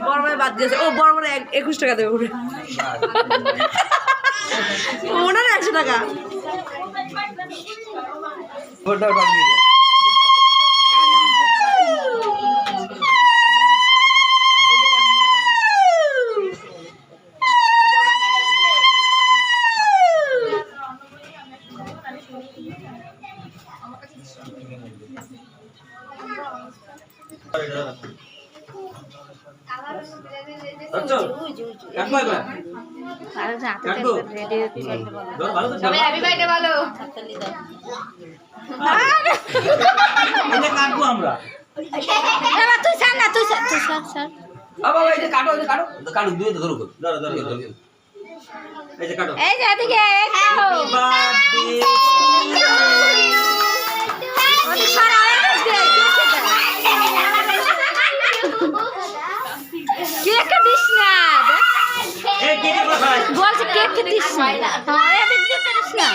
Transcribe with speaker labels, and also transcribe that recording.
Speaker 1: বড় বাদ দিয়েছে। ও বড় 21 টাকা দেবে মনে না 100 টাকা। বলছে কেক দিস না।